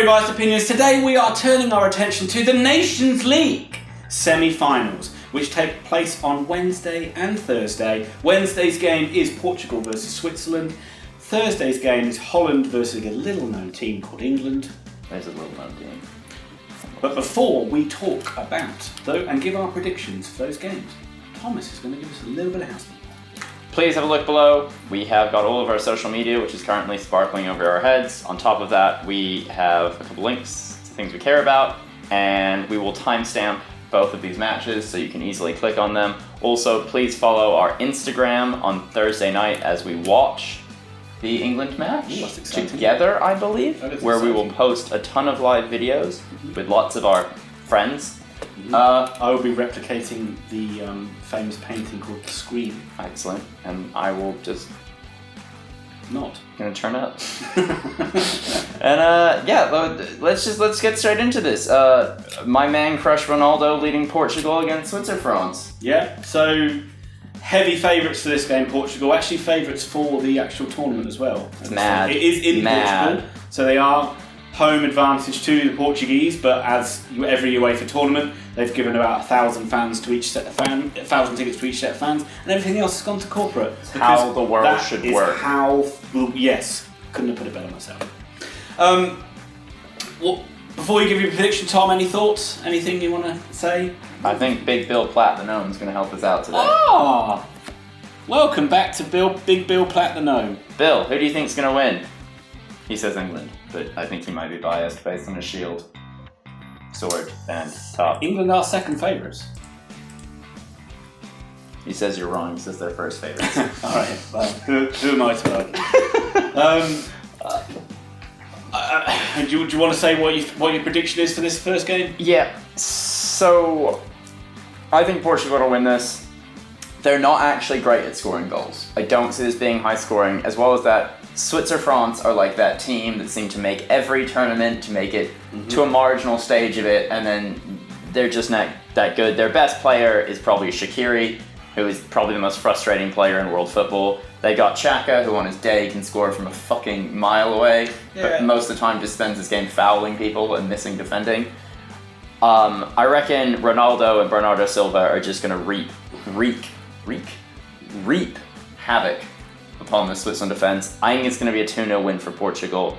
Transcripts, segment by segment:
Very Biased Opinions. Today we are turning our attention to the Nations League semi-finals, which take place on Wednesday and Thursday. Wednesday's game is Portugal versus Switzerland. Thursday's game is Holland versus a little-known team called England. There's a little-known team. But before we talk about, though, and give our predictions for those games, Thomas is going to give us a little bit of housekeeping. Please have a look below. We have got all of our social media, which is currently sparkling over our heads. On top of that, we have a couple links to things we care about, and we will timestamp both of these matches so you can easily click on them. Also, please follow our Instagram on Thursday night as we watch the England match together, I believe, where we will post a ton of live videos with lots of our friends. I will be replicating the famous painting called The Scream. Excellent. And I will just not gonna turn up. And let's get straight into this. My man crush Ronaldo leading Portugal against Switzerland. Yeah, so heavy favourites for this game, Portugal. Actually favourites for the actual tournament as well. It's mad. It is in Portugal, so they are home advantage to the Portuguese, but as every UEFA tournament, they've given about 1,000 fans to each set of 1,000 tickets to each set of fans, and everything else has gone to corporate. How the world should work. Yes, couldn't have put it better myself. Before you give your prediction, Tom, any thoughts? Anything you want to say? I think Big Bill Platt the Gnome is going to help us out today. Ah, welcome back to Big Bill Platt the Gnome. Bill, who do you think's going to win? He says England, but I think he might be biased based on his shield, sword, and top. England are second favourites. He says you're wrong. He says they're first favourites. All right. Well, who am I to argue? Do you want to say what your prediction is for this first game? Yeah. So I think Portugal will win this. They're not actually great at scoring goals. I don't see this being high scoring, as well as that. France are like that team that seem to make every tournament to make it to a marginal stage of it, and then they're just not that good. Their best player is probably Shaqiri, who is probably the most frustrating player in world football. They got Xhaka, who on his day can score from a fucking mile away, but most of the time just spends his game fouling people and missing defending. I reckon Ronaldo and Bernardo Silva are just going to reap havoc upon the Switzerland defence. I think it's going to be a 2-0 win for Portugal.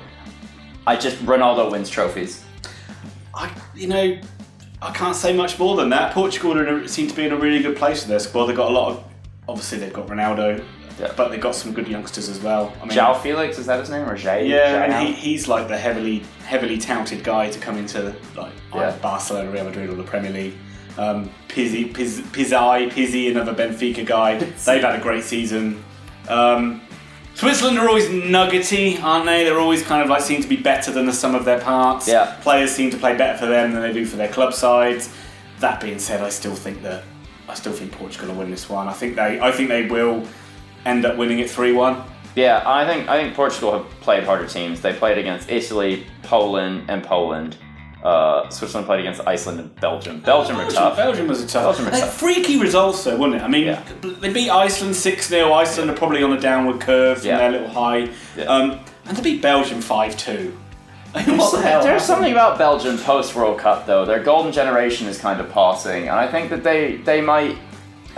Ronaldo wins trophies. I can't say much more than that. Portugal seem to be in a really good place with their squad. They've got a lot of, obviously they've got Ronaldo, but they've got some good youngsters as well. I mean, João Felix, is that his name, or Jay? Yeah, and he's like the heavily touted guy to come into Barcelona, Real Madrid, or the Premier League. Pizzi, another Benfica guy. They've had a great season. Switzerland are always nuggety, aren't they? They're always kind of like seem to be better than the sum of their parts. Yeah. Players seem to play better for them than they do for their club sides. That being said, I still think Portugal will win this one. I think they will end up winning it 3-1. Yeah, I think Portugal have played harder teams. They played against Italy, Poland. Switzerland played against Iceland and Belgium. Belgium was tough. Freaky results though, wasn't it? I mean, They beat Iceland 6-0. Iceland are probably on a downward curve from their little high. Yeah. And to beat Belgium 5-2. There's something about Belgium post-World Cup though. Their golden generation is kind of passing, and I think that they might...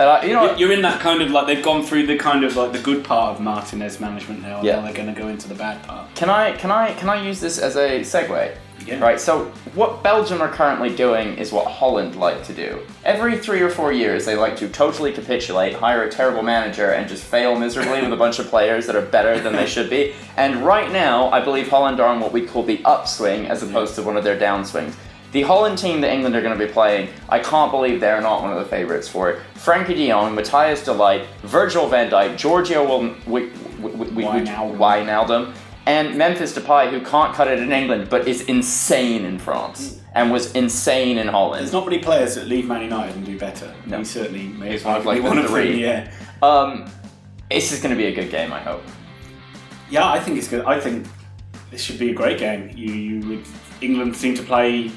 You're in that kind of like they've gone through the kind of like the good part of Martinez management now, and now they're going to go into the bad part. Can I use this as a segue? Yeah. Right. So what Belgium are currently doing is what Holland like to do. Every 3 or 4 years, they like to totally capitulate, hire a terrible manager, and just fail miserably with a bunch of players that are better than they should be. And right now, I believe Holland are on what we call the upswing, as opposed to one of their downswings. The Holland team that England are going to be playing, I can't believe they're not one of the favourites for it. Frankie de Jong, Matthias de Ligt, Virgil van Dijk, Giorgio Wijnaldum, and Memphis Depay, who can't cut it in England, but is insane in France, and was insane in Holland. There's not many players that leave Man United and do better. No. He certainly may one of the three. Yeah. This is going to be a good game, I hope. Yeah, I think it's good. I think this should be a great game. England seem to play,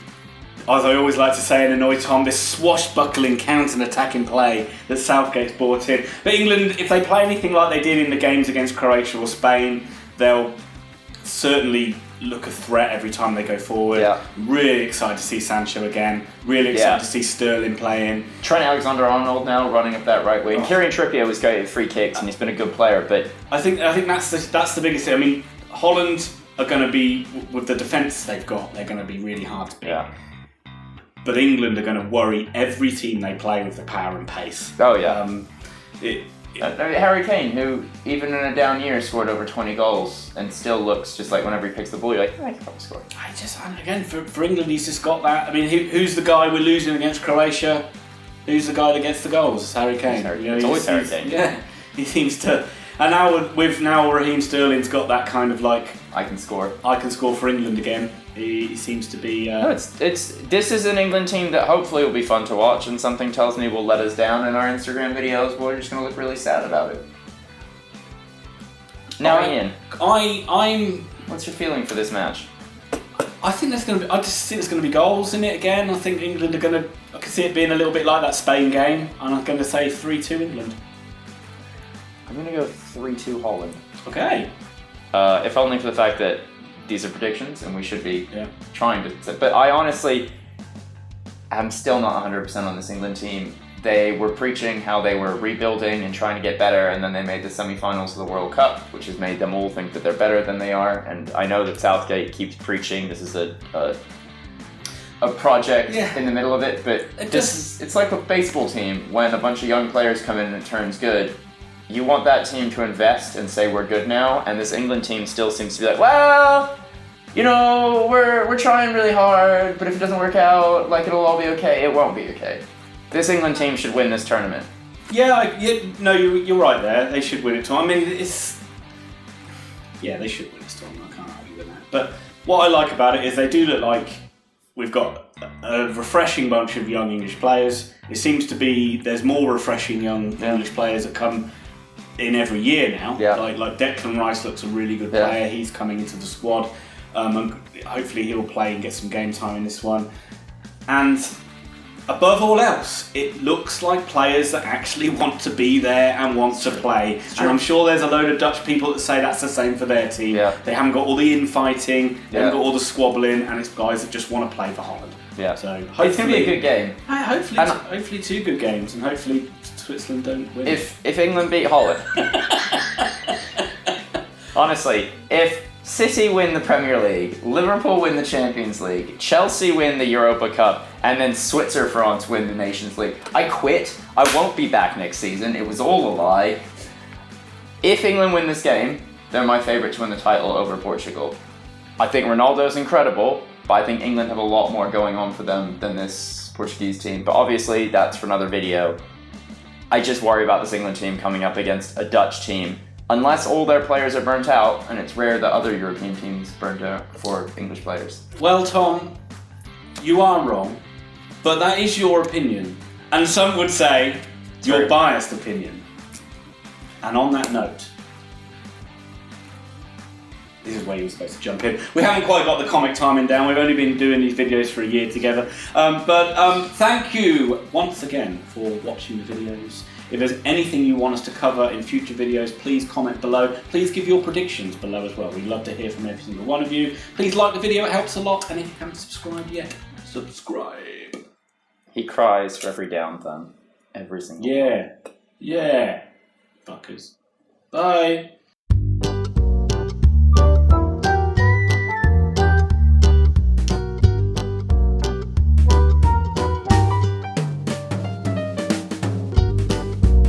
as I always like to say and annoy Tom, this swashbuckling counter-attacking play that Southgate's brought in. But England, if they play anything like they did in the games against Croatia or Spain, they'll certainly look a threat every time they go forward. Yeah. Really excited to see Sancho again. Really excited to see Sterling playing. Trent Alexander-Arnold now running up that right wing. Kieran Trippier was great at free kicks, and he's been a good player. But I think that's the biggest thing. I mean, Holland are going to be, with the defence they've got, they're going to be really hard to beat. yeah. But England are going to worry every team they play with the power and pace. Oh yeah. Harry Kane, who even in a down year scored over 20 goals and still looks just like whenever he picks the ball, you're like, I can probably score. Again, for England, he's just got that. I mean, who's the guy we're losing against Croatia? Who's the guy that gets the goals? It's Harry Kane. It's always Harry Kane. Yeah, he seems to. And now with Raheem Sterling's got that kind of like, I can score for England again. He seems to be. No, this is an England team that hopefully will be fun to watch, and something tells me will let us down in our Instagram videos. We're just going to look really sad about it. Now, Ian, I'm. what's your feeling for this match? I think there's going to be. I just think there's going to be goals in it again. I think England are going to. I can see it being a little bit like that Spain game, and I'm going to say 3-2 England. I'm going to go 3-2 Holland. Okay. If only for the fact that these are predictions, and we should be trying to. But I honestly, I'm still not 100% on this England team. They were preaching how they were rebuilding and trying to get better, and then they made the semi-finals of the World Cup, which has made them all think that they're better than they are. And I know that Southgate keeps preaching this is a project in the middle of it, but it's like a baseball team. When a bunch of young players come in and it turns good, you want that team to invest and say we're good now, and this England team still seems to be like, well, you know, we're trying really hard, but if it doesn't work out, like, it'll all be okay. It won't be okay. This England team should win this tournament. Yeah, you're right there. They should win it too. I mean, they should win this tournament. I can't argue with that. But what I like about it is they do look like we've got a refreshing bunch of young English players. It seems to be there's more refreshing young English players that come in every year now. Yeah. Like Declan Rice looks a really good player. He's coming into the squad. And hopefully he'll play and get some game time in this one. And above all else, it looks like players that actually want to be there and want to play. And I'm sure there's a load of Dutch people that say that's the same for their team. Yeah. They haven't got all the infighting, they haven't got all the squabbling, and it's guys that just want to play for Holland. Yeah. So it's going to be a good game. Hopefully 2 good games, and hopefully Switzerland don't win. If England beat Holland, honestly, if City win the Premier League, Liverpool win the Champions League, Chelsea win the Europa Cup, and then France win the Nations League, I quit. I won't be back next season. It was all a lie. If England win this game, they're my favourite to win the title over Portugal. I think Ronaldo's incredible, but I think England have a lot more going on for them than this Portuguese team. But obviously, that's for another video. I just worry about this England team coming up against a Dutch team. Unless all their players are burnt out, and it's rare that other European teams burnt out for English players. Well, Tom, you are wrong, but that is your opinion. And some would say your biased opinion. And on that note, this is where you were supposed to jump in. We haven't quite got the comic timing down. We've only been doing these videos for a year together. But thank you once again for watching the videos. If there's anything you want us to cover in future videos, please comment below. Please give your predictions below as well. We'd love to hear from every single one of you. Please like the video, it helps a lot. And if you haven't subscribed yet, subscribe. He cries for every down thumb. Every single Yeah. Fuckers. Bye.